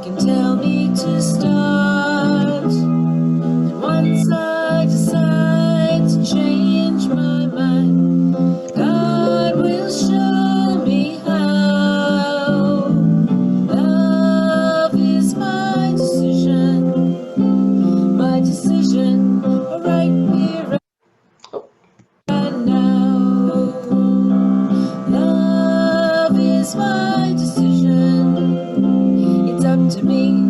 can tell me to start. And once I decide to change my mind, God will show me how. Love is my decision right here, right now. Love is my decision. It's up to me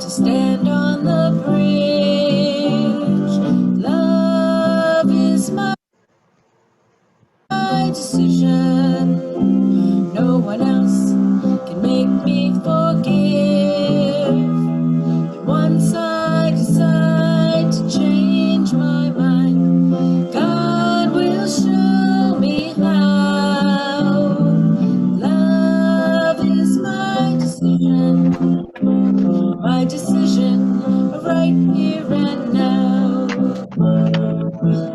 to stand on the bridge. Love is my decision. No one else can make me forgive. And once I decide to change my mind, God will show me how. Love is my decision right here and now.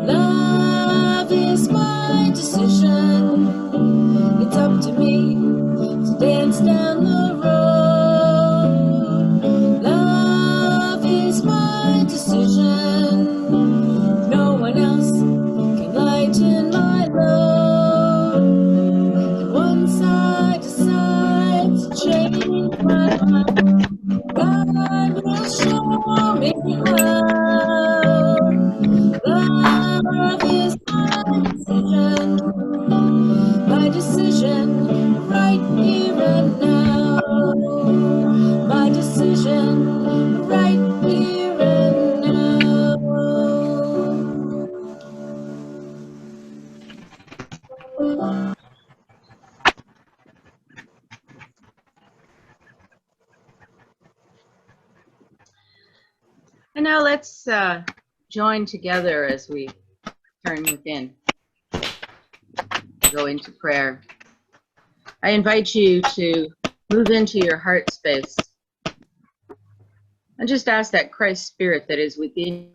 Love is my decision. It's up to me to dance down the road. Love is my decision. No one else can lighten my load. And once I decide to change my mind, God will show me how. Love is my decision right here and now. My decision right here and now. And now let's join together as we turn within, go into prayer. I invite you to move into your heart space and just ask that Christ spirit that is within.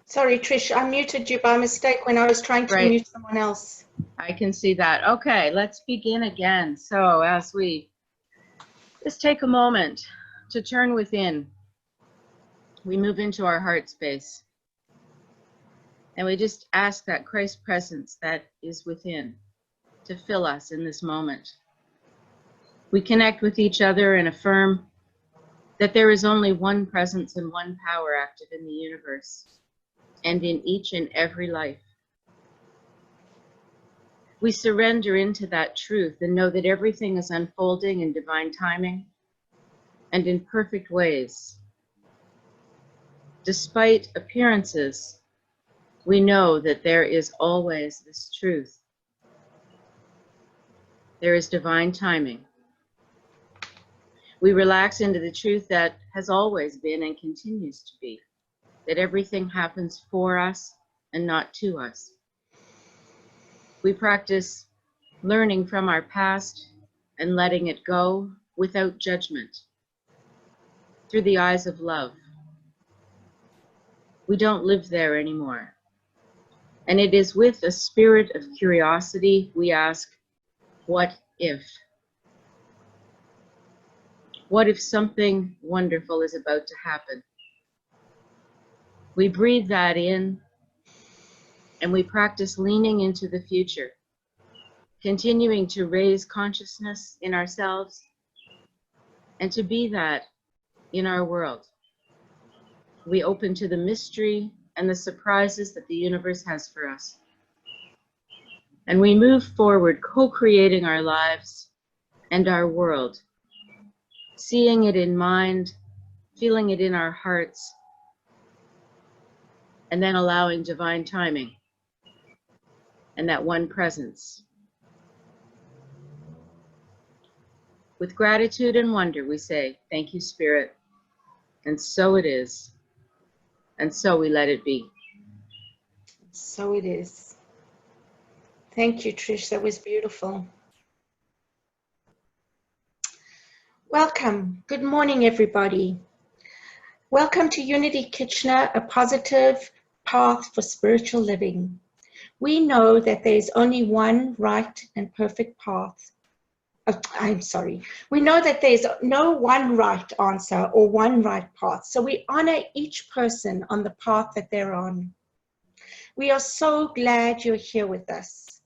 Sorry, Trish, I muted you by mistake when I was trying to mute someone else. I can see that. Okay, let's begin again. So as we just take a moment to turn within, we move into our heart space. And we just ask that Christ presence that is within to fill us in this moment. We connect with each other and affirm that there is only one presence and one power active in the universe and in each and every life. We surrender into that truth and know that everything is unfolding in divine timing and in perfect ways. Despite appearances, we know that there is always this truth. There is divine timing. We relax into the truth that has always been and continues to be, that everything happens for us and not to us. We practice learning from our past and letting it go without judgment, through the eyes of love. We don't live there anymore. And it is with a spirit of curiosity we ask, what if? What if something wonderful is about to happen? We breathe that in and we practice leaning into the future, continuing to raise consciousness in ourselves and to be that in our world. We open to the mystery and the surprises that the universe has for us. And we move forward, co-creating our lives and our world, seeing it in mind, feeling it in our hearts, and then allowing divine timing and that one presence. With gratitude and wonder, we say, thank you, Spirit, and so it is, and so we let it be. So it is. Thank you, Trish, that was beautiful. Welcome. Good morning, everybody. Welcome to Unity Kitchener, a positive, path for spiritual living. We know that there is only one right and perfect path. We know that there's no one right answer or one right path. So we honor each person on the path that they're on. We are so glad you're here with us.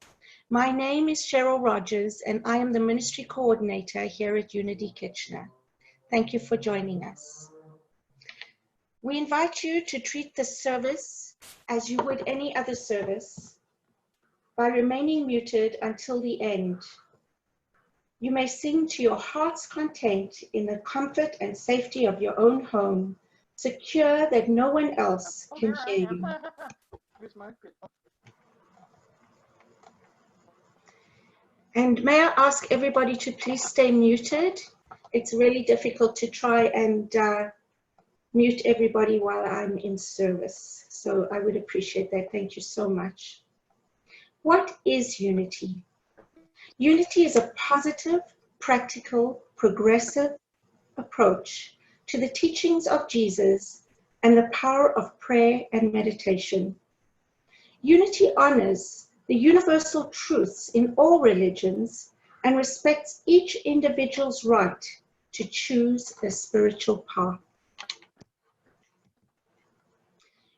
My name is Cheryl Rogers, and I am the Ministry Coordinator here at Unity Kitchener. Thank you for joining us. We invite you to treat this service as you would any other service by remaining muted until the end. You may sing to your heart's content in the comfort and safety of your own home, secure that no one else can hear you. And may I ask everybody to please stay muted? It's really difficult to try and mute everybody while I'm in service. So I would appreciate that. Thank you so much. What is unity? Unity is a positive, practical, progressive approach to the teachings of Jesus and the power of prayer and meditation. Unity honors the universal truths in all religions and respects each individual's right to choose a spiritual path.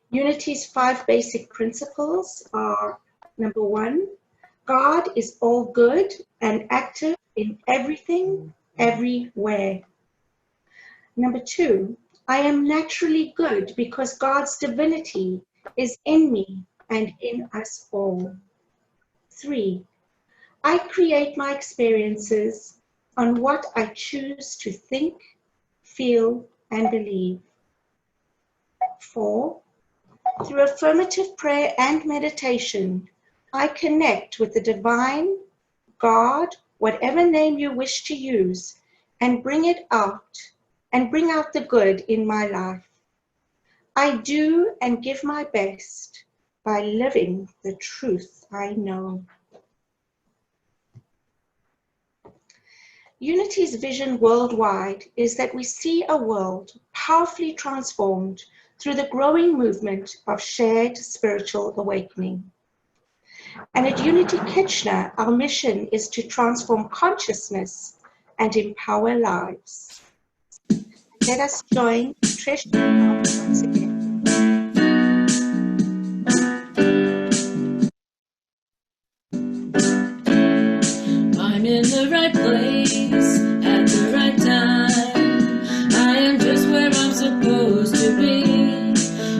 Unity's 5 basic principles are: number 1, God is all good and active in everything, everywhere. Number 2, I am naturally good because God's divinity is in me and in us all. 3, I create my experiences on what I choose to think, feel, and believe. 4, through affirmative prayer and meditation, I connect with the divine, God, whatever name you wish to use, and bring out the good in my life. I do and give my best by living the truth I know. Unity's vision worldwide is that we see a world powerfully transformed through the growing movement of shared spiritual awakening. And at Unity Kitchener, our mission is to transform consciousness and empower lives. Let us join Trish once again. I'm in the right place at the right time. I am just where I'm supposed to be.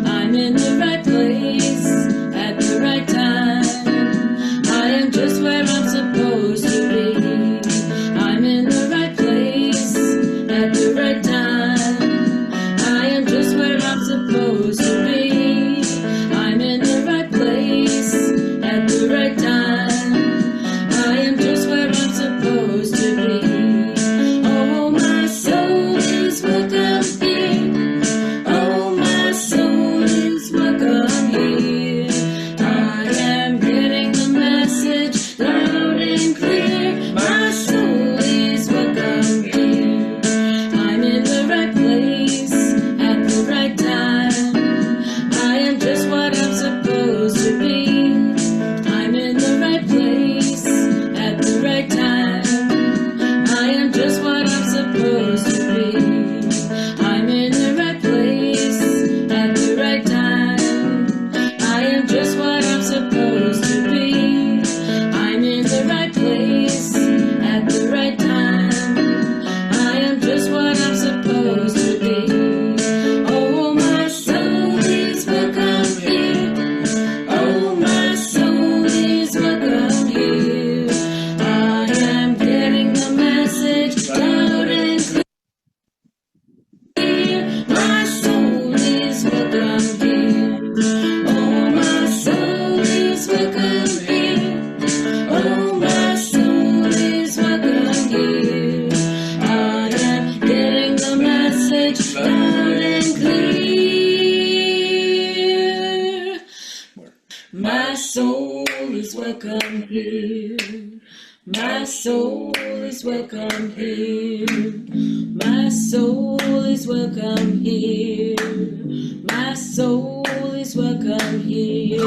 I'm in the right place at the right time. I am just where I'm supposed to be. I'm in the right place at the right time. I am just where I'm supposed to be. My soul is welcome here. My soul is welcome here. My soul is welcome here. My soul is welcome here.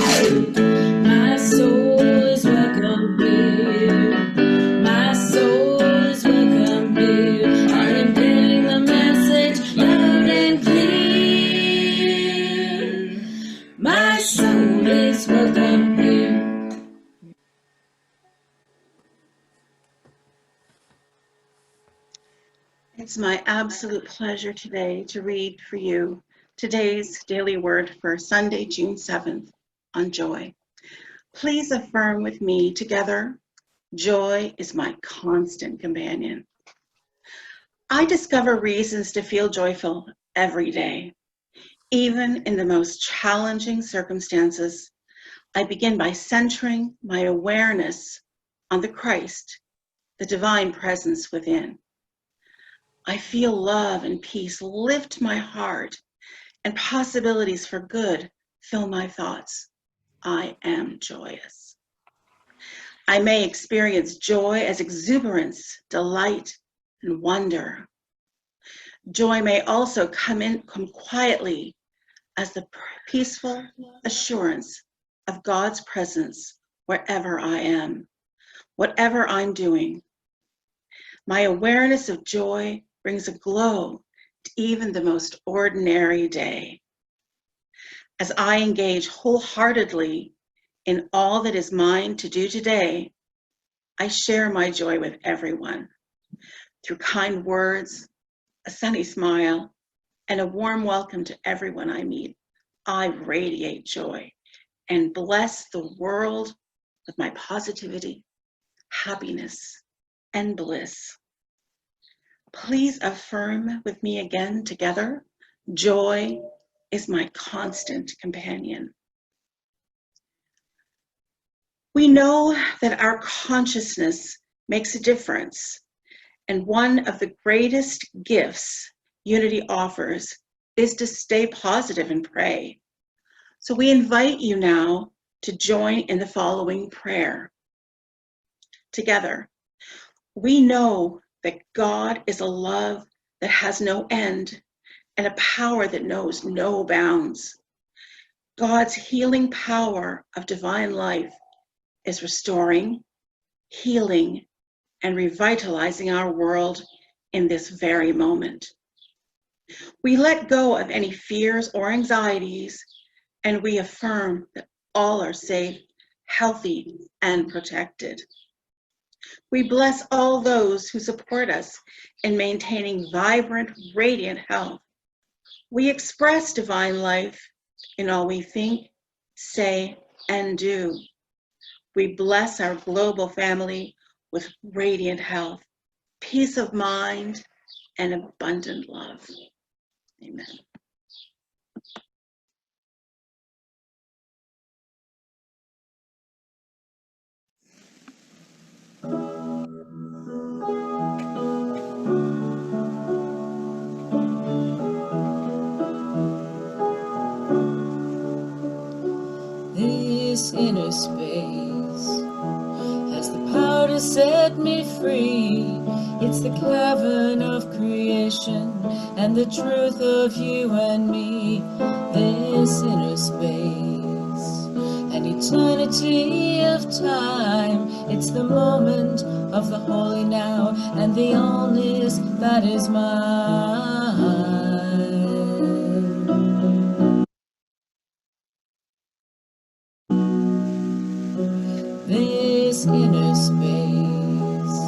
My soul is welcome here. My soul is welcome here. I am getting the message loud and clear. My soul is welcome here. It's my absolute pleasure today to read for you today's daily word for Sunday, June 7th on joy. Please affirm with me together, joy is my constant companion. I discover reasons to feel joyful every day. Even in the most challenging circumstances, I begin by centering my awareness on the Christ, the divine presence within. I feel love and peace lift my heart, and possibilities for good fill my thoughts. I am joyous. I may experience joy as exuberance, delight, and wonder. Joy may also come quietly as the peaceful assurance of God's presence wherever I am, whatever I'm doing. My awareness of joy brings a glow to even the most ordinary day. As I engage wholeheartedly in all that is mine to do today, I share my joy with everyone. Through kind words, a sunny smile, and a warm welcome to everyone I meet, I radiate joy and bless the world with my positivity, happiness, and bliss. Please affirm with me again together, joy is my constant companion. We know that our consciousness makes a difference, and one of the greatest gifts Unity offers is to stay positive and pray. So we invite you now to join in the following prayer. Together, we know that God is a love that has no end and a power that knows no bounds. God's healing power of divine life is restoring, healing, and revitalizing our world in this very moment. We let go of any fears or anxieties, and we affirm that all are safe, healthy, and protected. We bless all those who support us in maintaining vibrant, radiant health. We express divine life in all we think, say, and do. We bless our global family with radiant health, peace of mind, and abundant love. Amen. This inner space has the power to set me free. It's the cavern of creation and the truth of you and me. This inner space, an eternity of time. It's the moment of the holy now and the allness that is mine. This inner space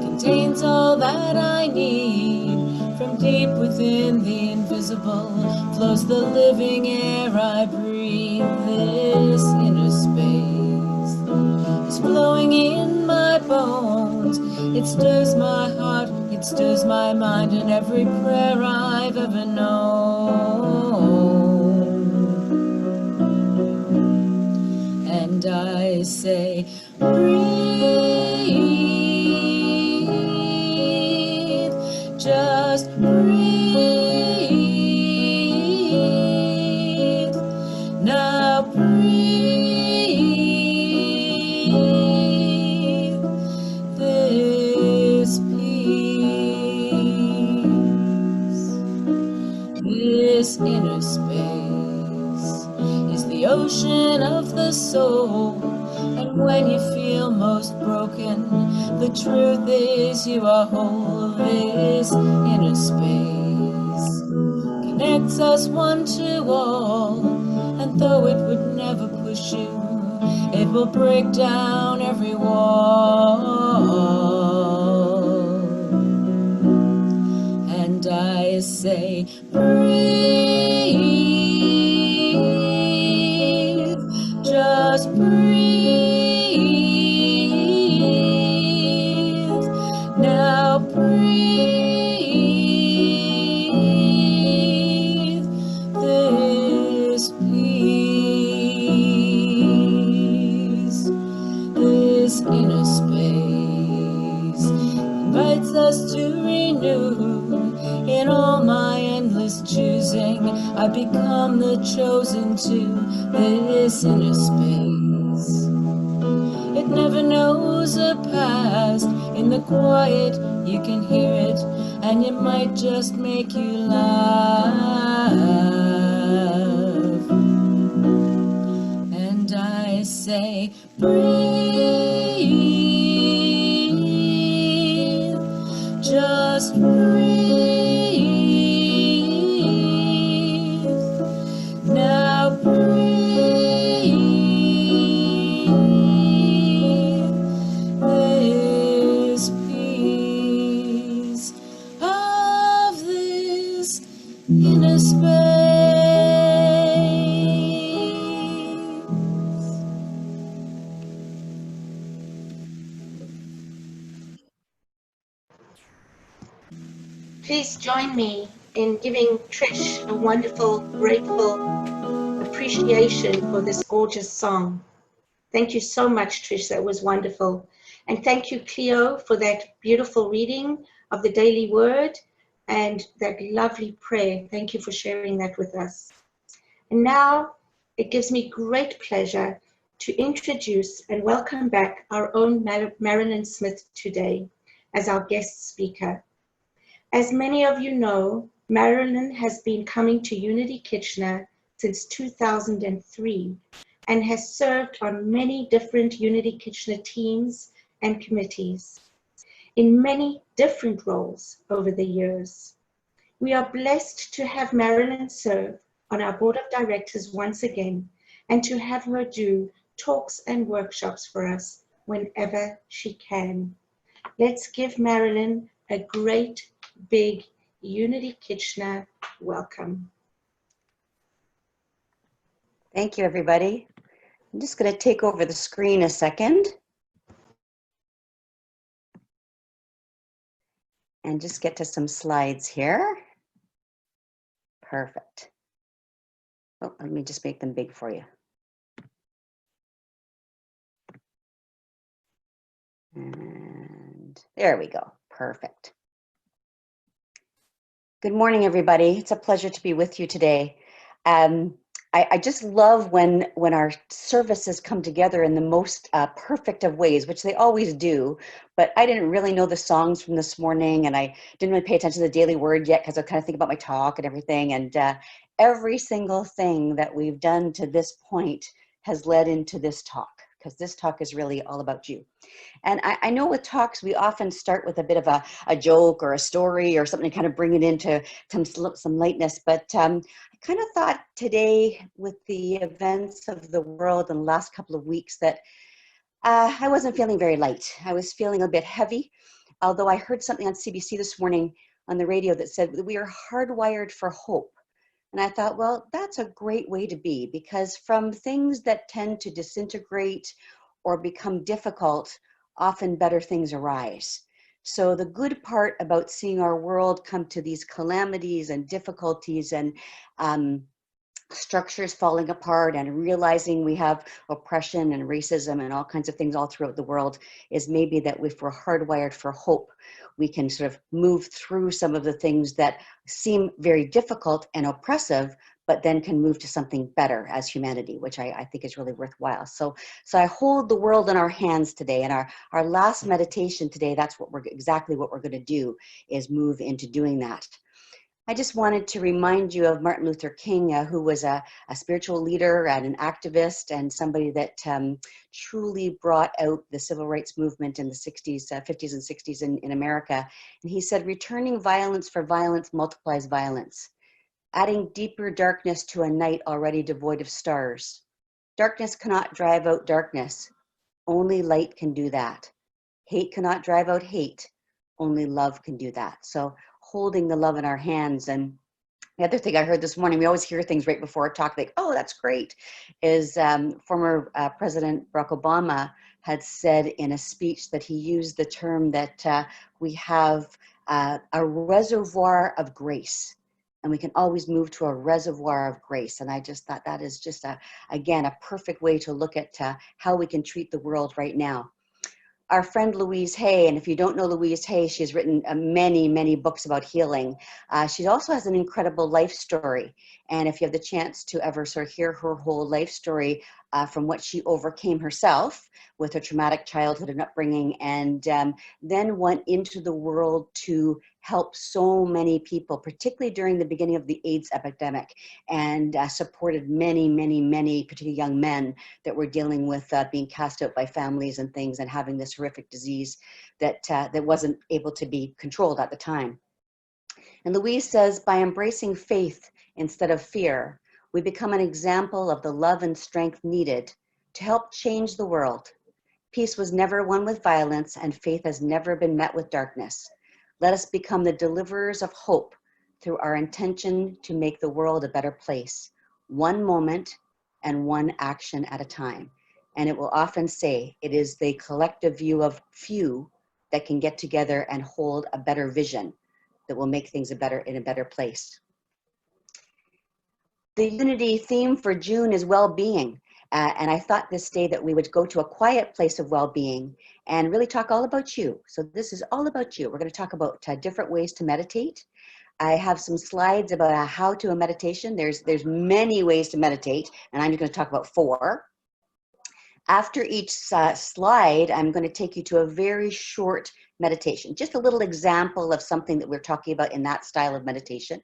contains all that I need. From deep within the invisible flows the living air I breathe. This inner space is flowing in my bones. It stirs my heart, it stirs my mind, and every prayer I've ever known. And I say, breathe, just breathe. Now breathe. ocean of the soul. And when you feel most broken, the truth is you are whole. This inner space connects us one to all, and though it would never push you, it will break down every wall. And I say, breathe, just breathe. Now breathe this peace, this inner space invites us to renew. In all my endless choosing, I become the chosen to this inner space. It never knows a past. In the quiet, you can hear it, and it might just make you laugh. And I say, breathe, just breathe. Now breathe this peace of this inner space. Please join me in giving Trish a wonderful, grateful appreciation for this gorgeous song. Thank you so much, Trish. That was wonderful. And thank you, Cleo, for that beautiful reading of the Daily Word and that lovely prayer. Thank you for sharing that with us. And now it gives me great pleasure to introduce and welcome back our own Marilyn Smith today as our guest speaker. As many of you know, Marilyn has been coming to Unity Kitchener since 2003 and has served on many different Unity Kitchener teams and committees in many different roles over the years. We are blessed to have Marilyn serve on our board of directors once again and to have her do talks and workshops for us whenever she can. Let's give Marilyn a great big Unity Kitchener welcome. Thank you, everybody. I'm just going to take over the screen a second and just get to some slides here. Perfect. Oh, let me just make them big for you. And there we go. Perfect. Good morning, everybody. It's a pleasure to be with you today. I just love when our services come together in the most perfect of ways, which they always do. But I didn't really know the songs from this morning, and I didn't really pay attention to the Daily Word yet because I kind of think about my talk and everything. And every single thing that we've done to this point has led into this talk, because this talk is really all about you. And I know with talks, we often start with a bit of a joke or a story or something to kind of bring it into some lightness. But I kind of thought today, with the events of the world in the last couple of weeks, that I wasn't feeling very light. I was feeling a bit heavy, although I heard something on CBC this morning on the radio that said that we are hardwired for hope. And I thought, well, that's a great way to be, because from things that tend to disintegrate or become difficult, often better things arise. So the good part about seeing our world come to these calamities and difficulties and structures falling apart and realizing we have oppression and racism and all kinds of things all throughout the world is maybe that if we're hardwired for hope, we can sort of move through some of the things that seem very difficult and oppressive, but then can move to something better as humanity, which I think is really worthwhile. So I hold the world in our hands today, and our last meditation today, that's exactly what we're going to do, is move into doing that. I just wanted to remind you of Martin Luther King, who was a spiritual leader and an activist and somebody that truly brought out the civil rights movement in the 60s, 50s and 60s in America. And he said, returning violence for violence multiplies violence, adding deeper darkness to a night already devoid of stars. Darkness cannot drive out darkness. Only light can do that. Hate cannot drive out hate. Only love can do that. So holding the love in our hands. And the other thing I heard this morning, we always hear things right before a talk like, oh, that's great, is former President Barack Obama had said in a speech that he used the term that we have a reservoir of grace. And we can always move to a reservoir of grace. And I just thought that is just, again, a perfect way to look at how we can treat the world right now. Our friend Louise Hay, and if you don't know Louise Hay, she's written many, many books about healing. She also has an incredible life story. And if you have the chance to ever sort of hear her whole life story from what she overcame herself with her traumatic childhood and upbringing, and then went into the world to help so many people, particularly during the beginning of the AIDS epidemic, and supported many, many, many, particularly young men that were dealing with being cast out by families and things and having this horrific disease that wasn't able to be controlled at the time. And Louise says, by embracing faith instead of fear, we become an example of the love and strength needed to help change the world. Peace was never won with violence, and faith has never been met with darkness. Let us become the deliverers of hope through our intention to make the world a better place, one moment and one action at a time. And it will often say it is the collective view of few that can get together and hold a better vision that will make things in a better place. The Unity theme for June is well-being. And I thought this day that we would go to a quiet place of well-being and really talk all about you. So this is all about you. We're going to talk about different ways to meditate. I have some slides about how to a meditation. There's many ways to meditate, and I'm going to talk about 4. After each slide, I'm going to take you to a very short meditation, just a little example of something that we're talking about in that style of meditation.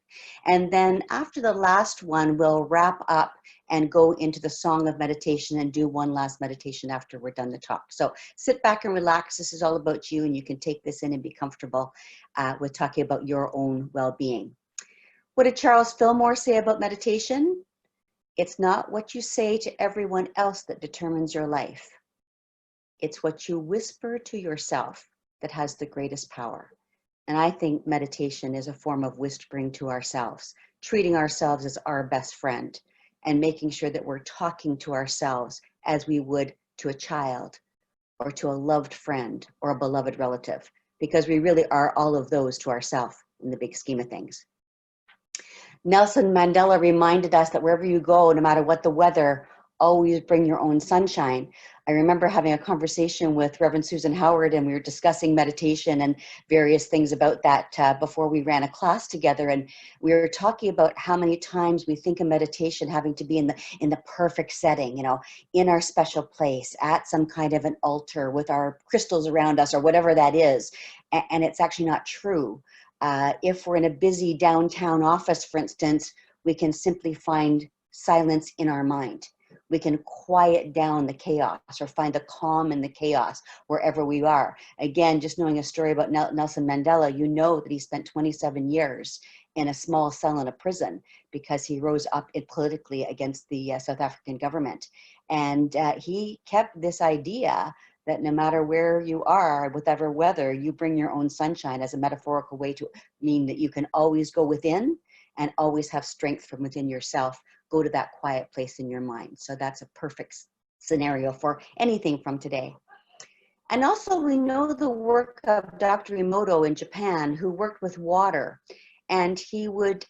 And then after the last one, we'll wrap up and go into the song of meditation and do one last meditation after we're done the talk. So sit back and relax. This is all about you, and you can take this in and be comfortable with talking about your own well-being. What did Charles Fillmore say about meditation? It's not what you say to everyone else that determines your life. It's what you whisper to yourself that has the greatest power. And I think meditation is a form of whispering to ourselves, treating ourselves as our best friend, and making sure that we're talking to ourselves as we would to a child or to a loved friend or a beloved relative, because we really are all of those to ourselves in the big scheme of things. Nelson Mandela reminded us that wherever you go, no matter what the weather, always bring your own sunshine. I remember having a conversation with Reverend Susan Howard, and we were discussing meditation and various things about that before we ran a class together. And we were talking about how many times we think of meditation having to be in the perfect setting, you know, in our special place, at some kind of an altar with our crystals around us or whatever that is. And it's actually not true. If we're in a busy downtown office, for instance, we can simply find silence in our mind. We can quiet down the chaos or find the calm in the chaos wherever we are. Again, just knowing a story about Nelson Mandela, you know that he spent 27 years in a small cell in a prison because he rose up politically against the South African government. And he kept this idea that no matter where you are, whatever weather, you bring your own sunshine as a metaphorical way to mean that you can always go within and always have strength from within yourself. Go to that quiet place in your mind. So that's a perfect scenario for anything from today. And also we know the work of Dr. Emoto in Japan, who worked with water, and he would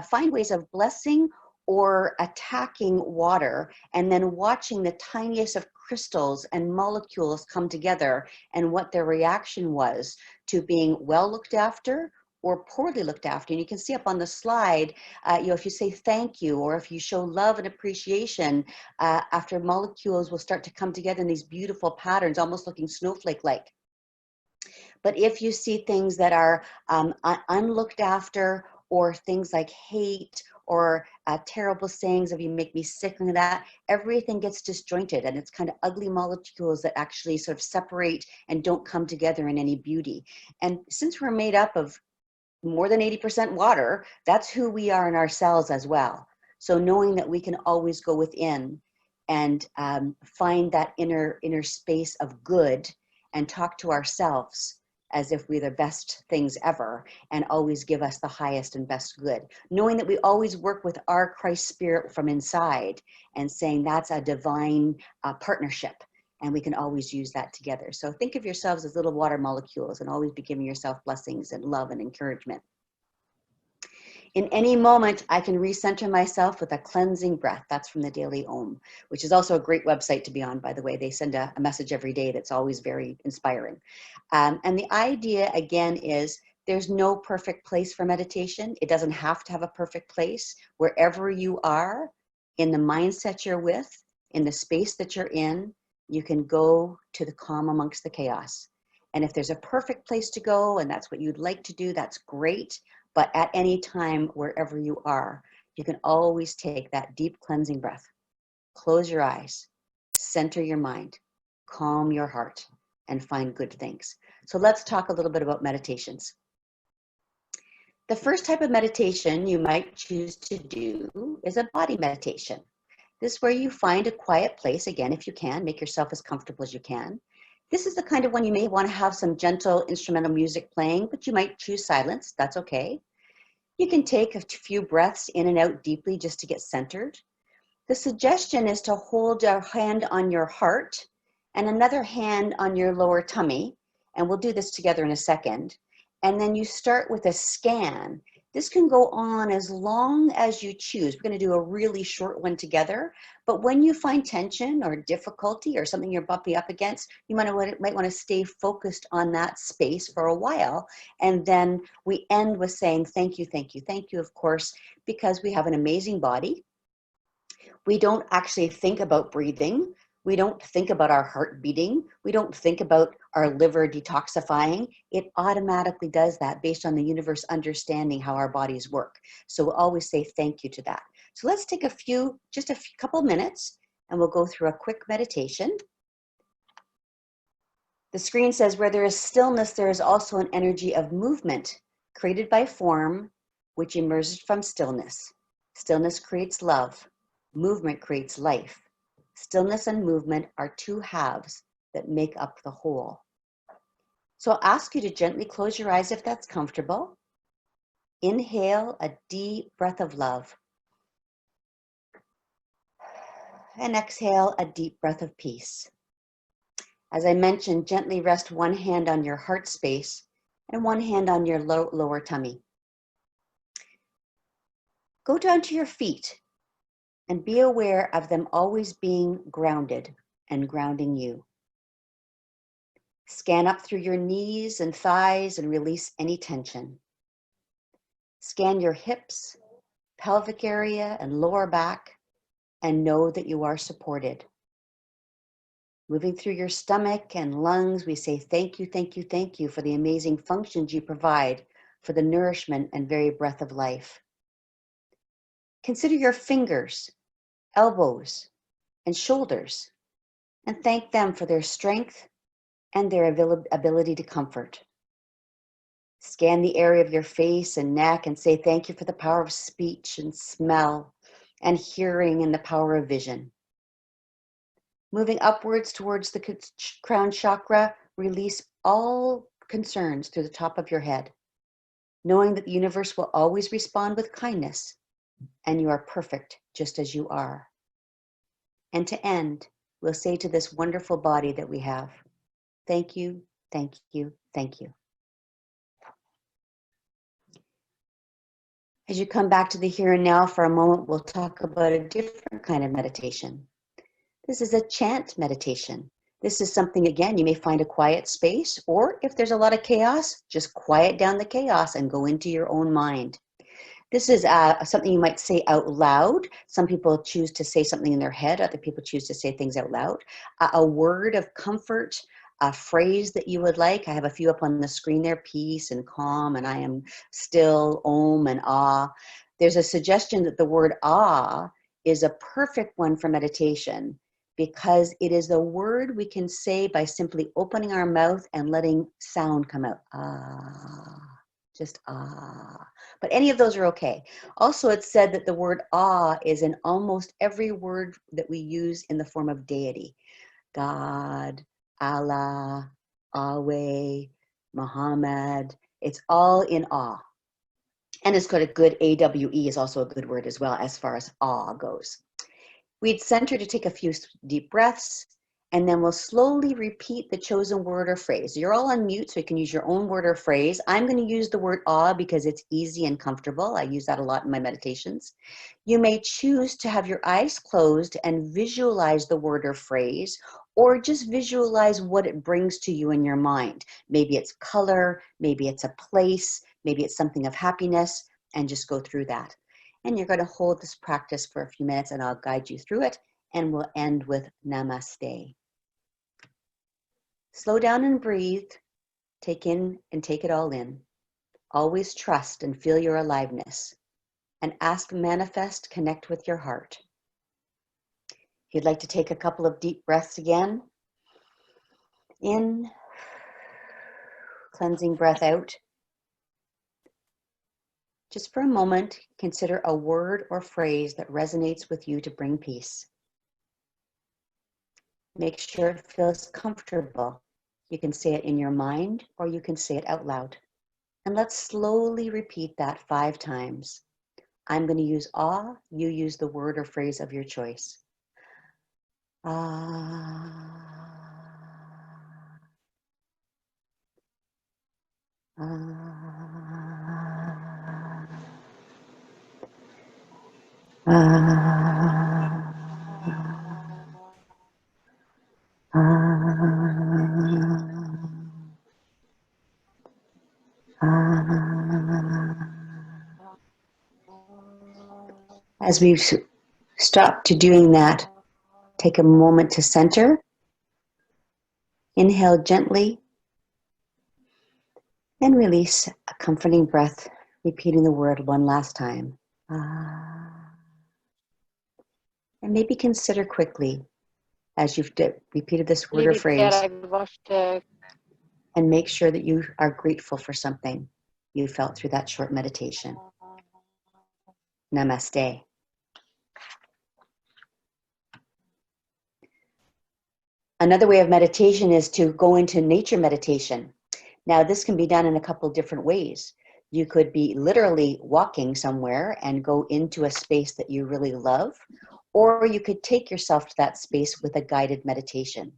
find ways of blessing or attacking water, and then watching the tiniest of crystals and molecules come together and what their reaction was to being well looked after or poorly looked after. And you can see up on the slide, if you say thank you, or if you show love and appreciation, after molecules will start to come together in these beautiful patterns, almost looking snowflake-like. But if you see things that are unlooked after or things like hate or terrible sayings of you make me sick and that, everything gets disjointed and it's kind of ugly molecules that actually sort of separate and don't come together in any beauty. And since we're made up of more than 80% water, that's who we are in our cells as well. So knowing that we can always go within and find that inner space of good and talk to ourselves as if we're the best things ever and always give us the highest and best good. Knowing that we always work with our Christ spirit from inside and saying that's a divine partnership. And we can always use that together. So think of yourselves as little water molecules and always be giving yourself blessings and love and encouragement. In any moment, I can recenter myself with a cleansing breath. That's from the Daily Om, which is also a great website to be on, by the way. They send a message every day that's always very inspiring. And the idea, again, is there's no perfect place for meditation. It doesn't have to have a perfect place. Wherever you are, in the mindset you're with, in the space that you're in, you can go to the calm amongst the chaos. And if there's a perfect place to go and that's what you'd like to do, that's great. But at any time, wherever you are, you can always take that deep cleansing breath. Close your eyes, center your mind, calm your heart, and find good things. So let's talk a little bit about meditations. The first type of meditation you might choose to do is a body meditation. This is where you find a quiet place, again, if you can, make yourself as comfortable as you can. This is the kind of one you may want to have some gentle instrumental music playing, but you might choose silence, that's okay. You can take a few breaths in and out deeply just to get centered. The suggestion is to hold your hand on your heart and another hand on your lower tummy, and we'll do this together in a second. And then you start with a scan. This can go on as long as you choose. We're going to do a really short one together, but when you find tension or difficulty or something you're bumping up against, you might want to stay focused on that space for a while. And then we end with saying, thank you, thank you, thank you, of course, because we have an amazing body. We don't actually think about breathing. We don't think about our heart beating. We don't think about our liver detoxifying. It automatically does that based on the universe understanding how our bodies work. So we'll always say thank you to that. So let's take just a couple minutes, and we'll go through a quick meditation. The screen says, where there is stillness, there is also an energy of movement created by form, which emerges from stillness. Stillness creates love. Movement creates life. Stillness and movement are two halves that make up the whole. So I'll ask you to gently close your eyes if that's comfortable. Inhale a deep breath of love. And exhale a deep breath of peace. As I mentioned, gently rest one hand on your heart space and one hand on your lower tummy. Go down to your feet and be aware of them always being grounded and grounding you. Scan up through your knees and thighs and release any tension. Scan your hips, pelvic area, and lower back, and know that you are supported. Moving through your stomach and lungs, we say thank you, thank you, thank you for the amazing functions you provide for the nourishment and very breath of life. Consider your fingers, elbows, and shoulders, and thank them for their strength and their ability to comfort. Scan the area of your face and neck and say thank you for the power of speech and smell and hearing and the power of vision. Moving upwards towards the crown chakra, release all concerns through the top of your head, knowing that the universe will always respond with kindness and you are perfect just as you are. And to end, we'll say to this wonderful body that we have, thank you, thank you, thank you. As you come back to the here and now for a moment, we'll talk about a different kind of meditation. This is a chant meditation. This is something, again, you may find a quiet space, or if there's a lot of chaos, just quiet down the chaos and go into your own mind. This is something you might say out loud. Some people choose to say something in their head. Other people choose to say things out loud. A word of comfort, a phrase that you would like. I have a few up on the screen there: peace and calm, and I am still, om and ah. There's a suggestion that the word ah is a perfect one for meditation, because it is a word we can say by simply opening our mouth and letting sound come out. Ah, just ah. But any of those are okay. Also, it's said that the word ah is in almost every word that we use in the form of deity. God, Allah, Yahweh, Muhammad. It's all in awe. And it's got a good AWE is also a good word as well as far as awe goes. We'd center to take a few deep breaths, and then we'll slowly repeat the chosen word or phrase. You're all on mute, so you can use your own word or phrase. I'm going to use the word awe because it's easy and comfortable. I use that a lot in my meditations. You may choose to have your eyes closed and visualize the word or phrase, or just visualize what it brings to you in your mind. Maybe it's color, maybe it's a place, maybe it's something of happiness, and just go through that. And you're going to hold this practice for a few minutes, and I'll guide you through it, and we'll end with namaste. Slow down and breathe. Take in and take it all in. Always trust and feel your aliveness. And ask, manifest, connect with your heart. If you'd like to take a couple of deep breaths again. In, cleansing breath out. Just for a moment, consider a word or phrase that resonates with you to bring peace. Make sure it feels comfortable. You can say it in your mind or you can say it out loud. And let's slowly repeat that 5 times. I'm going to use ah, you use the word or phrase of your choice. Ah. Ah. Ah. As we've stopped to doing that, take a moment to center. Inhale gently and release a comforting breath, repeating the word one last time. And maybe consider quickly as you've repeated this word or phrase, and make sure that you are grateful for something you felt through that short meditation. Namaste. Another way of meditation is to go into nature meditation. Now, this can be done in a couple different ways. You could be literally walking somewhere and go into a space that you really love, or you could take yourself to that space with a guided meditation.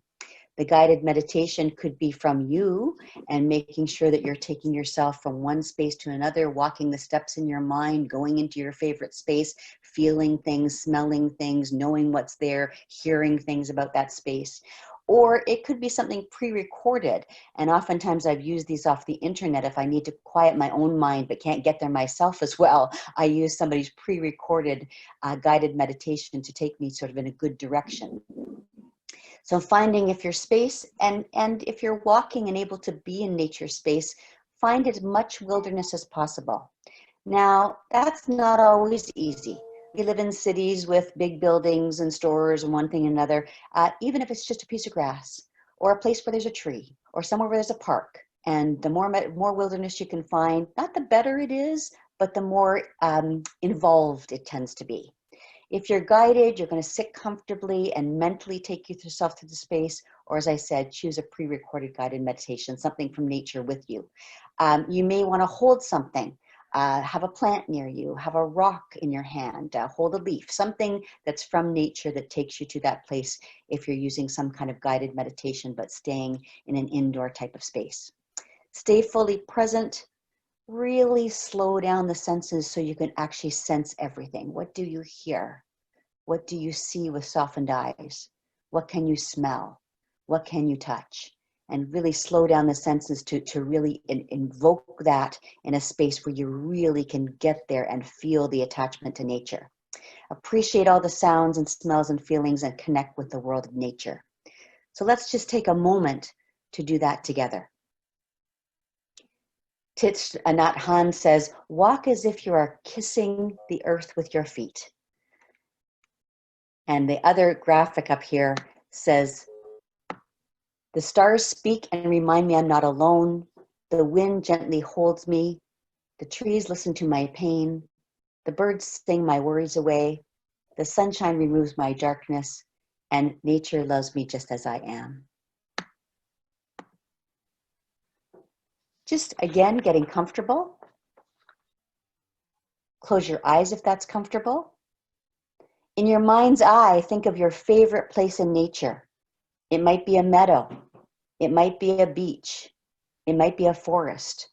The guided meditation could be from you and making sure that you're taking yourself from one space to another, walking the steps in your mind, going into your favorite space, feeling things, smelling things, knowing what's there, hearing things about that space. Or it could be something pre-recorded. And oftentimes I've used these off the internet if I need to quiet my own mind but can't get there myself as well. I use somebody's pre-recorded guided meditation to take me sort of in a good direction. So finding if your space, and if you're walking and able to be in nature space, find as much wilderness as possible. Now, that's not always easy. We live in cities with big buildings and stores and one thing and another, even if it's just a piece of grass or a place where there's a tree or somewhere where there's a park. And the more wilderness you can find, not the better it is, but the more involved it tends to be. If you're guided, you're going to sit comfortably and mentally take yourself to the space, or as I said, choose a pre-recorded guided meditation, something from nature with you. You may want to hold something, have a plant near you, have a rock in your hand, hold a leaf, something that's from nature that takes you to that place if you're using some kind of guided meditation, but staying in an indoor type of space. Stay fully present. Really slow down the senses so you can actually sense everything. What do you hear? What do you see with softened eyes? What can you smell? What can you touch? And really slow down the senses to really invoke that in a space where you really can get there and feel the attachment to nature. Appreciate all the sounds and smells and feelings and connect with the world of nature. So let's just take a moment to do that together. Thich Nhat Hanh says, walk as if you are kissing the earth with your feet. And the other graphic up here says, the stars speak and remind me I'm not alone. The wind gently holds me. The trees listen to my pain. The birds sing my worries away. The sunshine removes my darkness. And nature loves me just as I am. Just again, getting comfortable. Close your eyes if that's comfortable. In your mind's eye, think of your favorite place in nature. It might be a meadow. It might be a beach. It might be a forest.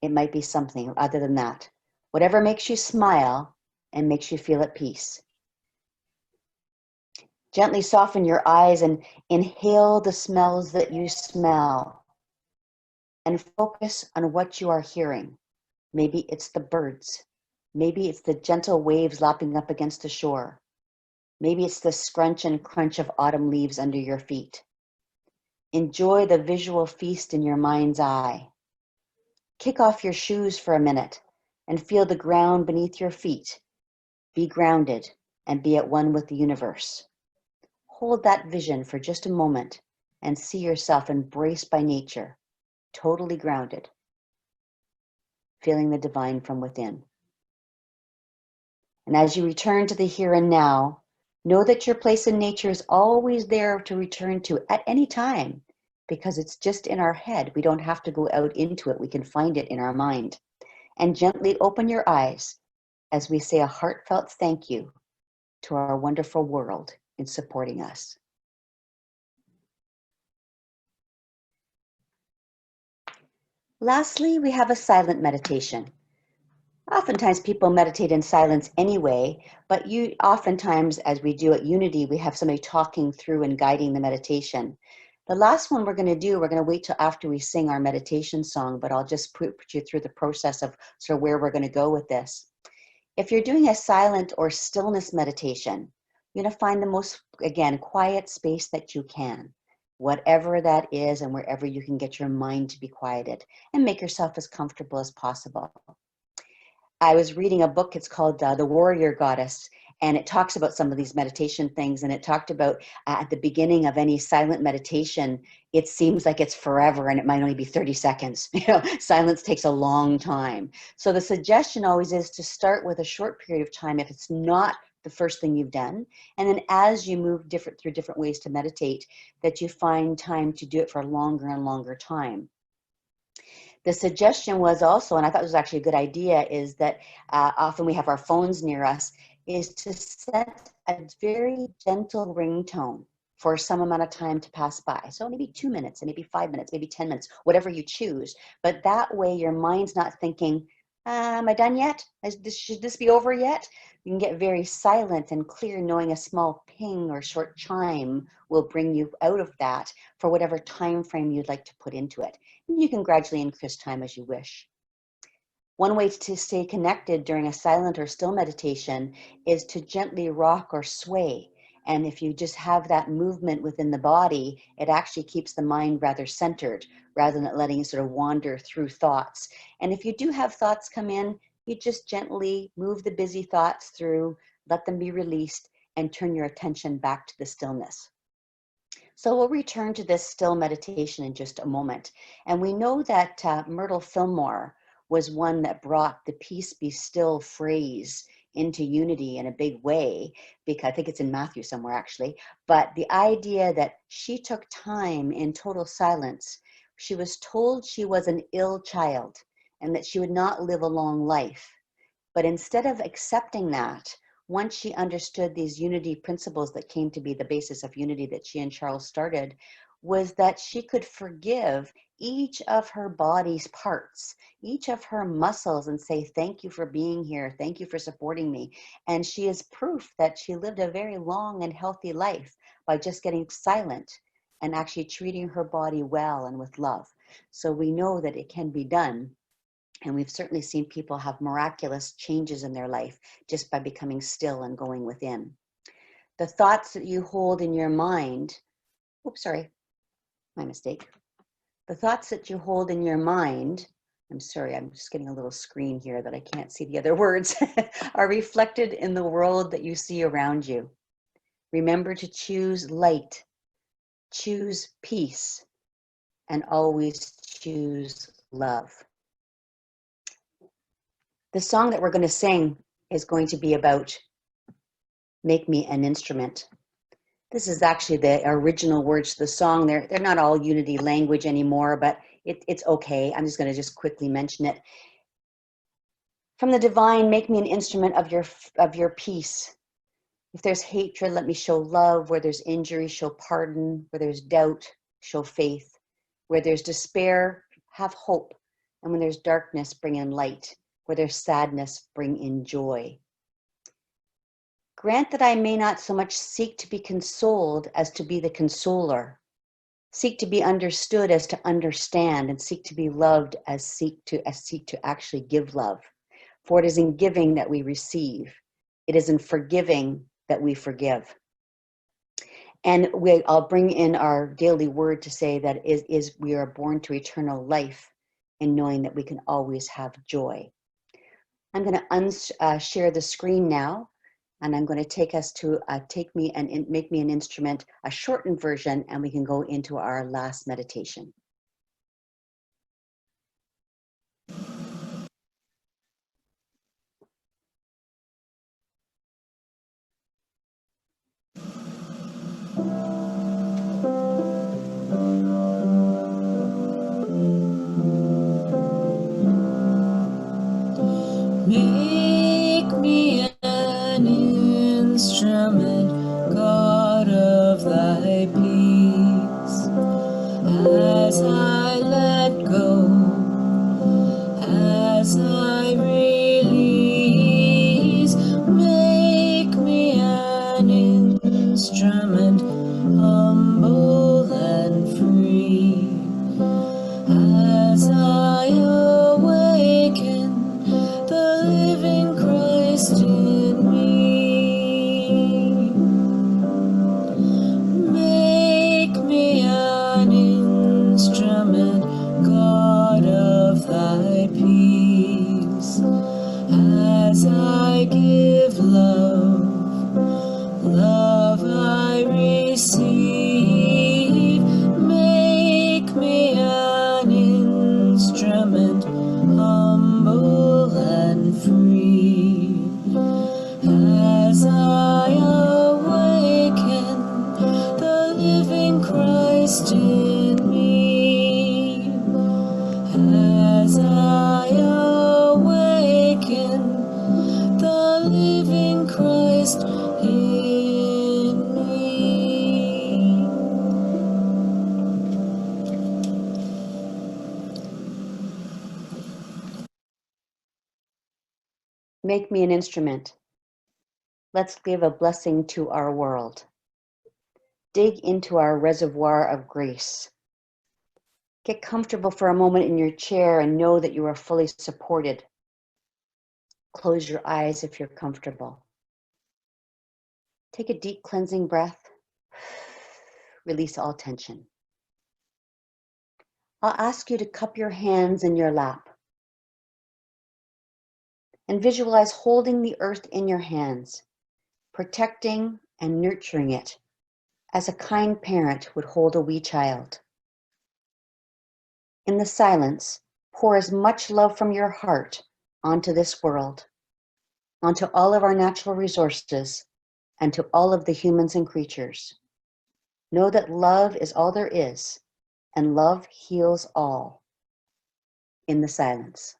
It might be something other than that. Whatever makes you smile and makes you feel at peace. Gently soften your eyes and inhale the smells that you smell. And focus on what you are hearing. Maybe it's the birds. Maybe it's the gentle waves lapping up against the shore. Maybe it's the scrunch and crunch of autumn leaves under your feet. Enjoy the visual feast in your mind's eye. Kick off your shoes for a minute and feel the ground beneath your feet. Be grounded and be at one with the universe. Hold that vision for just a moment and see yourself embraced by nature, totally grounded, feeling the divine from within. And as you return to the here and now, know that your place in nature is always there to return to at any time, because it's just in our head. We don't have to go out into it. We can find it in our mind. And gently open your eyes as we say a heartfelt thank you to our wonderful world in supporting us. Lastly, we have a silent meditation. Oftentimes people meditate in silence anyway, but oftentimes, as we do at Unity, we have somebody talking through and guiding the meditation. The last one we're going to wait till after we sing our meditation song, but I'll just put you through the process of sort of where we're going to go with this. If you're doing a silent or stillness meditation, you're going to find the most, again, quiet space that you can, whatever that is and wherever you can get your mind to be quieted, and make yourself as comfortable as possible. I was reading a book, it's called The Warrior Goddess, and it talks about some of these meditation things, and it talked about at the beginning of any silent meditation, it seems like it's forever and it might only be 30 seconds. Silence takes a long time. So the suggestion always is to start with a short period of time if it's not the first thing you've done, and then as you move through different ways to meditate, that you find time to do it for a longer and longer time. The suggestion was also, and I thought it was actually a good idea, is that often we have our phones near us, is to set a very gentle ringtone for some amount of time to pass by. So maybe 2 minutes, and maybe 5 minutes, maybe 10 minutes, whatever you choose. But that way your mind's not thinking, am I done yet? Should this be over yet? You can get very silent and clear, knowing a small ping or short chime will bring you out of that for whatever time frame you'd like to put into it. And you can gradually increase time as you wish. One way to stay connected during a silent or still meditation is to gently rock or sway. And if you just have that movement within the body, it actually keeps the mind rather centered rather than letting it sort of wander through thoughts. And if you do have thoughts come in, you just gently move the busy thoughts through, let them be released, and turn your attention back to the stillness. So we'll return to this still meditation in just a moment. And we know that Myrtle Fillmore was one that brought the peace be still phrase into Unity in a big way, because I think it's in Matthew somewhere actually, but the idea that she took time in total silence. She was told she was an ill child and that she would not live a long life. But instead of accepting that, once she understood these Unity principles that came to be the basis of Unity that she and Charles started, was that she could forgive each of her body's parts, each of her muscles, and say, thank you for being here. Thank you for supporting me. And she is proof that she lived a very long and healthy life by just getting silent and actually treating her body well and with love. So we know that it can be done. And we've certainly seen people have miraculous changes in their life just by becoming still and going within. The thoughts that you hold in your mind, oops, sorry, my mistake. The thoughts that you hold in your mind, I'm sorry, I'm just getting a little screen here that I can't see the other words, are reflected in the world that you see around you. Remember to choose light, choose peace, and always choose love. The song that we're going to sing is going to be about Make Me an Instrument. This is actually the original words to the song. They're not all unity language anymore, but it's okay. I'm just going to just quickly mention it. From the divine, make me an instrument of your peace. If there's hatred, let me show love. Where there's injury, show pardon. Where there's doubt, show faith. Where there's despair, have hope. And when there's darkness, bring in light. Where there's sadness, bring in joy. Grant that I may not so much seek to be consoled as to be the consoler. Seek to be understood as to understand, and seek to be loved as seek to actually give love. For it is in giving that we receive. It is in forgiving that we forgive. And I'll bring in our daily word to say that we are born to eternal life in knowing that we can always have joy. I'm going to share the screen now, and I'm going to take us to Make Me an Instrument, a shortened version, and we can go into our last meditation. Make me an instrument, God of thy peace, as I let go, as I release. Make me an instrument, humble and free, as I awaken the living Christ in me. Make me an instrument, God of thy peace, as I give love, love I receive. Make me an instrument, humble and free, as I awaken the living Christ in me, as I awaken the living Christ in me. Make me an instrument. Let's give a blessing to our world. Dig into our reservoir of grace. Get comfortable for a moment in your chair and know that you are fully supported. Close your eyes if you're comfortable. Take a deep cleansing breath. Release all tension. I'll ask you to cup your hands in your lap and visualize holding the earth in your hands, protecting and nurturing it as a kind parent would hold a wee child. In the silence, pour as much love from your heart onto this world, onto all of our natural resources, and to all of the humans and creatures. Know that love is all there is, and love heals all in the silence.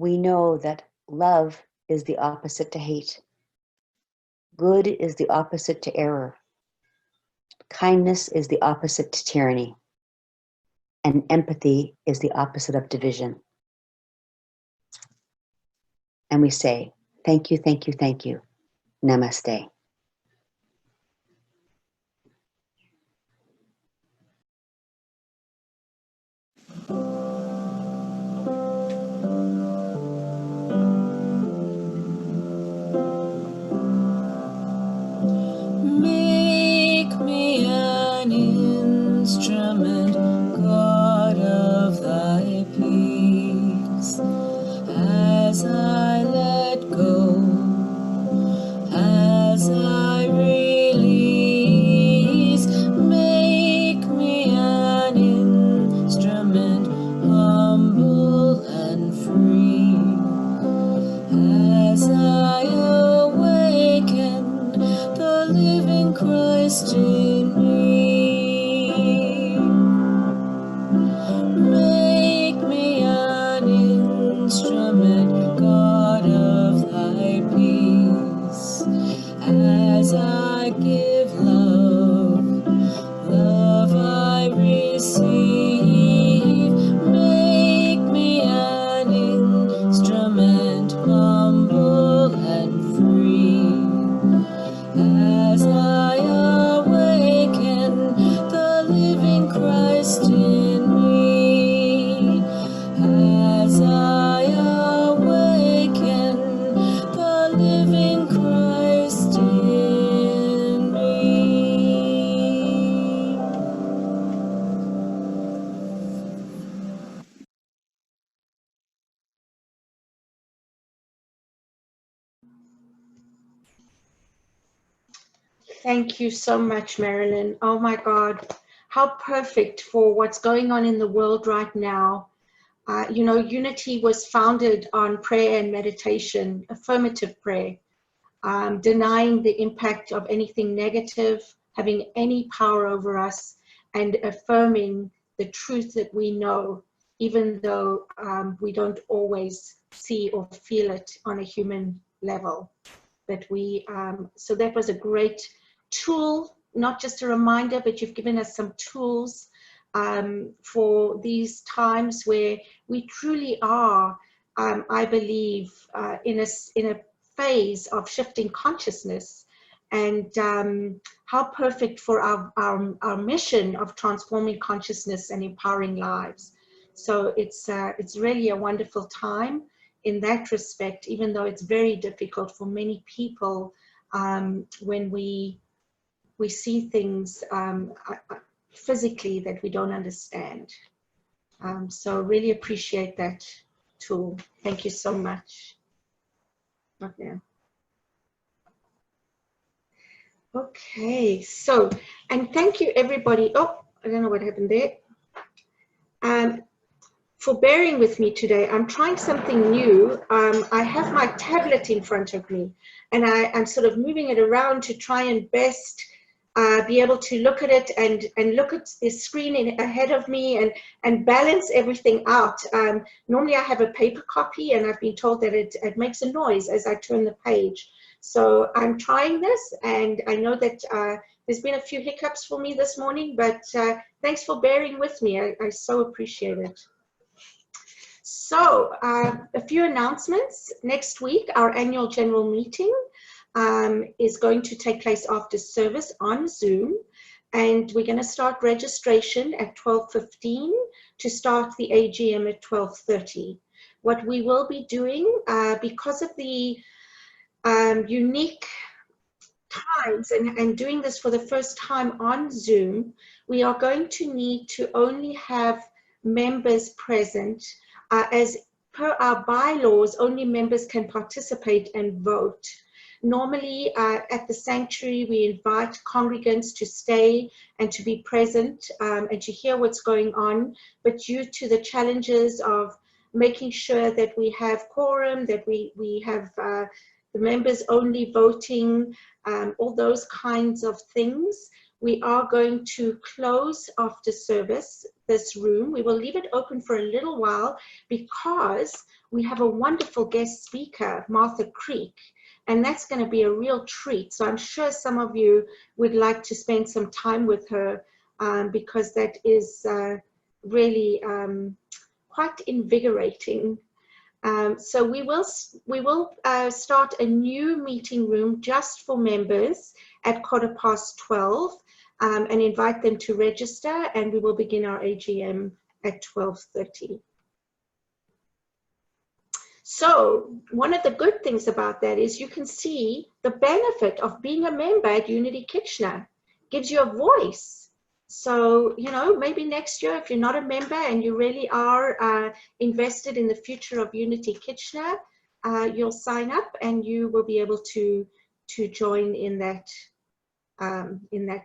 we know that love is the opposite to hate. Good is the opposite to error. Kindness is the opposite to tyranny. And empathy is the opposite of division. And we say, thank you, thank you, thank you. Namaste. Make me an instrument, God of thy peace, as I let go, as I release. Make me an instrument, humble and free, as I awaken the living Christ in me. Make me an instrument, God of thy peace, as I give love, love I receive. Make me an instrument, humble and free, as I awaken the living Christ in me, as I awaken the living Christ in me. Thank you so much, Marilyn. Oh my God, how perfect for what's going on in the world right now. You know, Unity was founded on prayer and meditation, affirmative prayer, denying the impact of anything negative, having any power over us, and affirming the truth that we know, even though we don't always see or feel it on a human level. That we, so that was a great tool, not just a reminder, but you've given us some tools for these times where we truly are, I believe, in a phase of shifting consciousness, and how perfect for our mission of transforming consciousness and empowering lives. So it's really a wonderful time in that respect, even though it's very difficult for many people when we see things physically that we don't understand. So really appreciate that tool. Thank you so much. Okay. Okay, so, and thank you everybody. Oh, I don't know what happened there. For bearing with me today. I'm trying something new. I have my tablet in front of me, and I'm sort of moving it around to try and best be able to look at it and look at the screen ahead of me and balance everything out. Normally I have a paper copy, and I've been told that it makes a noise as I turn the page. So I'm trying this, and I know that there's been a few hiccups for me this morning, but thanks for bearing with me. I so appreciate it. So a few announcements. Next week, our annual general meeting is going to take place after service on Zoom, and we're going to start registration at 12:15 to start the AGM at 12:30. What we will be doing, because of the unique times and doing this for the first time on Zoom, we are going to need to only have members present. As per our bylaws, only members can participate and vote. Normally at the sanctuary, we invite congregants to stay and to be present and to hear what's going on. But due to the challenges of making sure that we have quorum, that we have the members only voting, all those kinds of things, we are going to close after service this room. We will leave it open for a little while because we have a wonderful guest speaker, Martha Creek, and that's going to be a real treat. So I'm sure some of you would like to spend some time with her because that is really quite invigorating. So we will start a new meeting room just for members at 12:15 and invite them to register, and we will begin our AGM at 12:30. So one of the good things about that is you can see the benefit of being a member at Unity Kitchener. Gives you a voice. So, you know, maybe next year, if you're not a member and you really are invested in the future of Unity Kitchener, you'll sign up and you will be able to join in that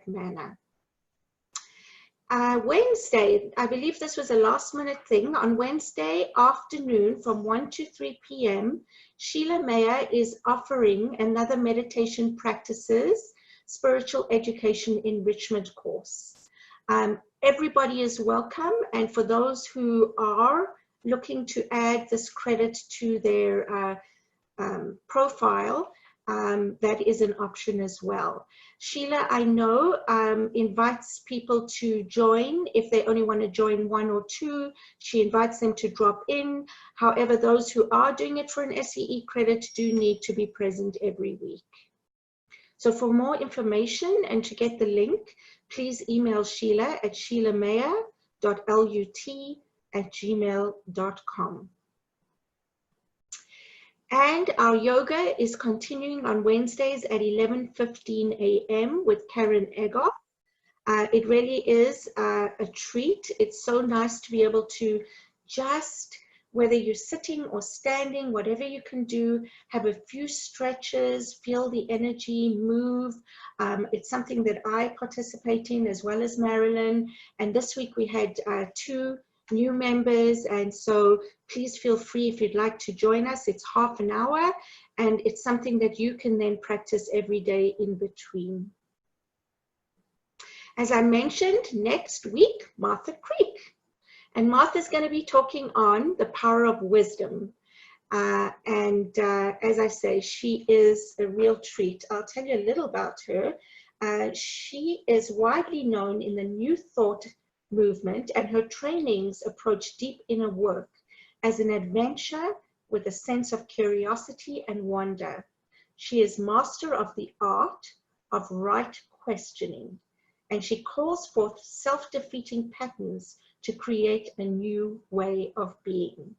manner. Wednesday, I believe this was a last minute thing. On Wednesday afternoon from 1 to 3 p.m., Sheila Mayer is offering another meditation practices, spiritual education enrichment course. Everybody is welcome, and for those who are looking to add this credit to their profile, that is an option as well. Sheila, I know, invites people to join if they only want to join 1 or 2. She invites them to drop in. However, those who are doing it for an SEE credit do need to be present every week. So for more information and to get the link, please email Sheila at sheilamayer.lut@gmail.com. And our yoga is continuing on Wednesdays at 11:15 a.m. with Karen Egoff. It really is a treat. It's so nice to be able to just, whether you're sitting or standing, whatever you can do, have a few stretches, feel the energy, move. It's something that I participate in as well as Marilyn. And this week we had 2 new members, and so please feel free if you'd like to join us. It's half an hour, and it's something that you can then practice every day in between. As I mentioned, next week, Martha Creek. And Martha's going to be talking on the power of wisdom. As I say, she is a real treat. I'll tell you a little about her. She is widely known in the New Thought movement, and her trainings approach deep inner work as an adventure with a sense of curiosity and wonder. She is master of the art of right questioning, and she calls forth self-defeating patterns to create a new way of being.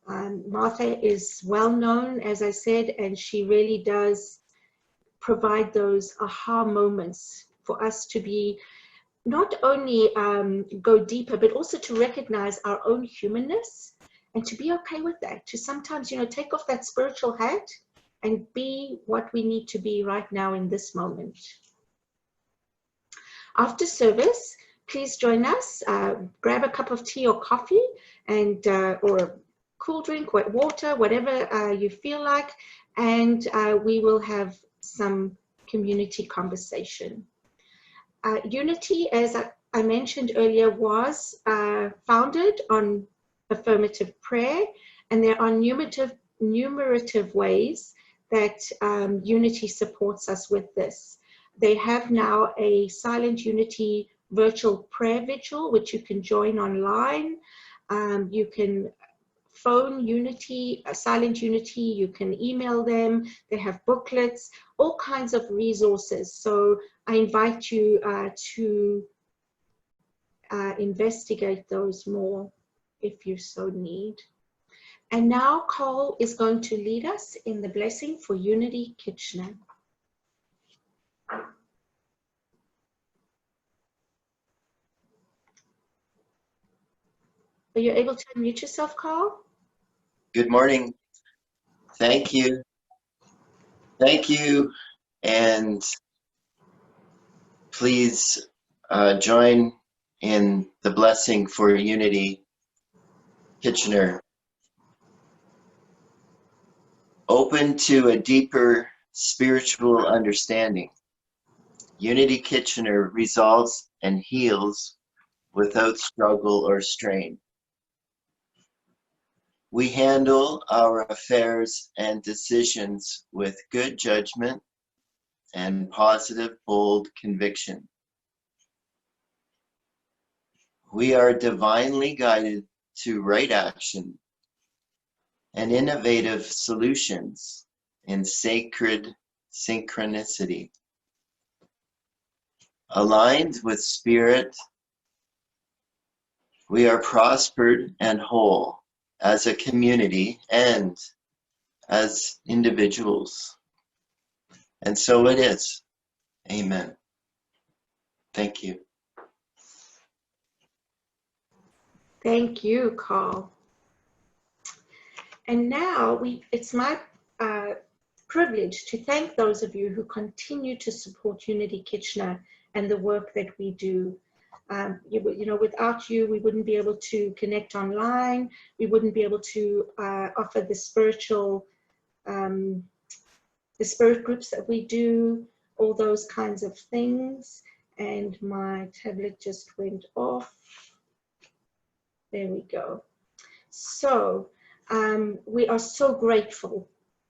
Martha is well known, as I said, and she really does provide those aha moments for us to be not only go deeper, but also to recognize our own humanness and to be okay with that, to sometimes, you know, take off that spiritual hat and be what we need to be right now in this moment. After service, please join us, grab a cup of tea or coffee, and or a cool drink, wet water, whatever you feel like, and we will have some community conversation. Unity, as I mentioned earlier, was founded on affirmative prayer, and there are numerative ways that Unity supports us with this. They have now a Silent Unity virtual prayer vigil, which you can join online. You can phone Unity, Silent Unity, you can email them. They have booklets, all kinds of resources. So I invite you to investigate those more if you so need. And now Cole is going to lead us in the blessing for Unity Kitchener. Are you able to unmute yourself, Carl? Good morning. Thank you. Thank you. And please join in the blessing for Unity Kitchener. Open to a deeper spiritual understanding. Unity Kitchener resolves and heals without struggle or strain. We handle our affairs and decisions with good judgment and positive, bold conviction. We are divinely guided to right action and innovative solutions in sacred synchronicity. Aligned with spirit, we are prospered and whole as a community and as individuals. And so it is. Amen. Thank you. Thank you, Carl. And now it's my privilege to thank those of you who continue to support Unity Kitchener and the work that we do. You know, without you, we wouldn't be able to connect online. We wouldn't be able to offer the spiritual, the spirit groups that we do, all those kinds of things. And my tablet just went off. There we go. So we are so grateful.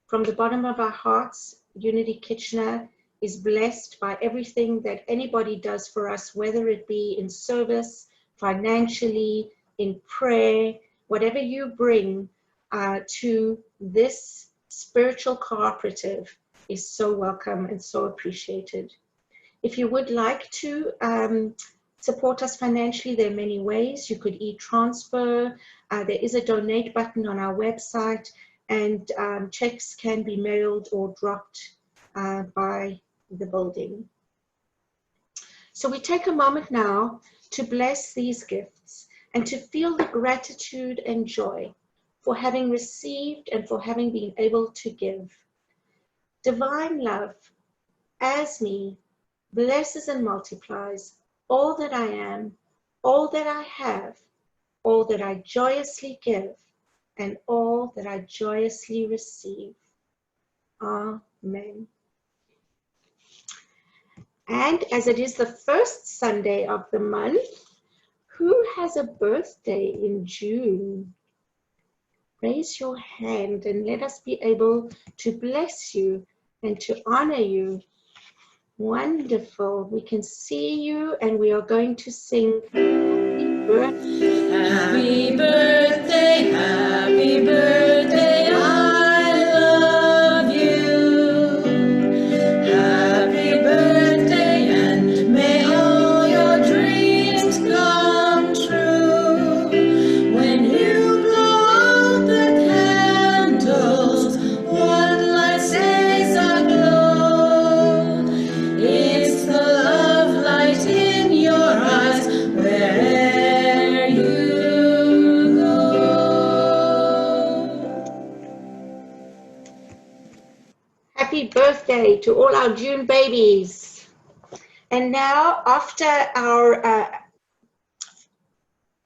From the bottom of our hearts, Unity Kitchener is blessed by everything that anybody does for us, whether it be in service, financially, in prayer, whatever you bring to this spiritual cooperative is so welcome and so appreciated. If you would like to support us financially, there are many ways. You could e-transfer. There is a donate button on our website, and checks can be mailed or dropped by the building. So we take a moment now to bless these gifts and to feel the gratitude and joy for having received and for having been able to give. Divine love, as me, blesses and multiplies all that I am, all that I have, all that I joyously give, and all that I joyously receive. Amen. And as it is the first Sunday of the month, who has a birthday in June? Raise your hand and let us be able to bless you and to honor you. Wonderful. We can see you, and we are going to sing Happy Birthday. Happy birthday, happy birthday, I love you. Happy birthday, and may all your dreams come true. When you blow out the candles, one last days aglow. It's the love light in your eyes wherever you go. Happy birthday to all our June babies. And now, after our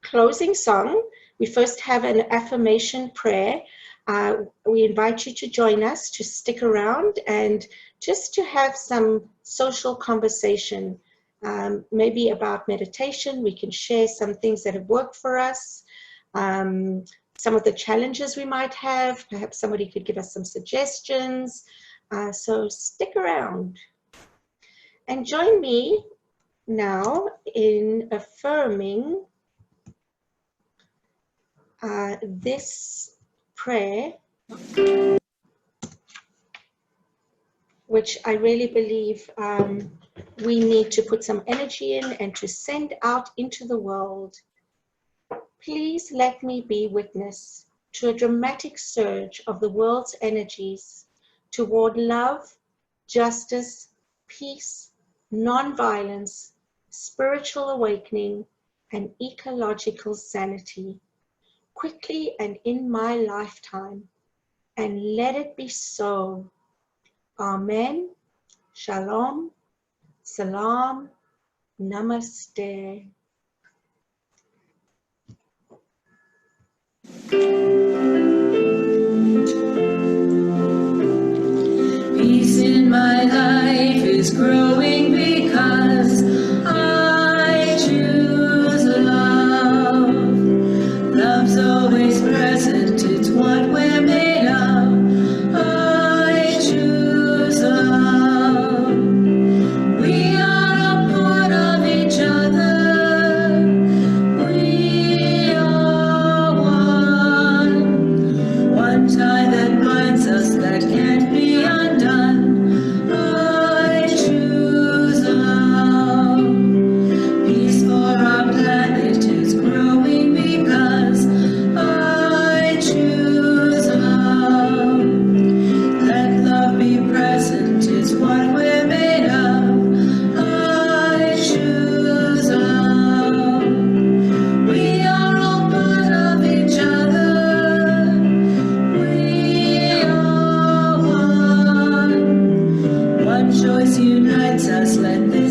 closing song, we first have an affirmation prayer. We invite you to join us, to stick around, and just to have some social conversation, maybe about meditation. We can share some things that have worked for us, some of the challenges we might have. Perhaps somebody could give us some suggestions. So stick around. And join me now in affirming this prayer, which I really believe we need to put some energy in and to send out into the world. Please let me be witness to a dramatic surge of the world's energies toward love, justice, peace, non-violence, spiritual awakening, and ecological sanity, quickly and in my lifetime, and let it be so. Amen. Shalom. Salam. Namaste. Peace in my life is growing because I choose love. just let me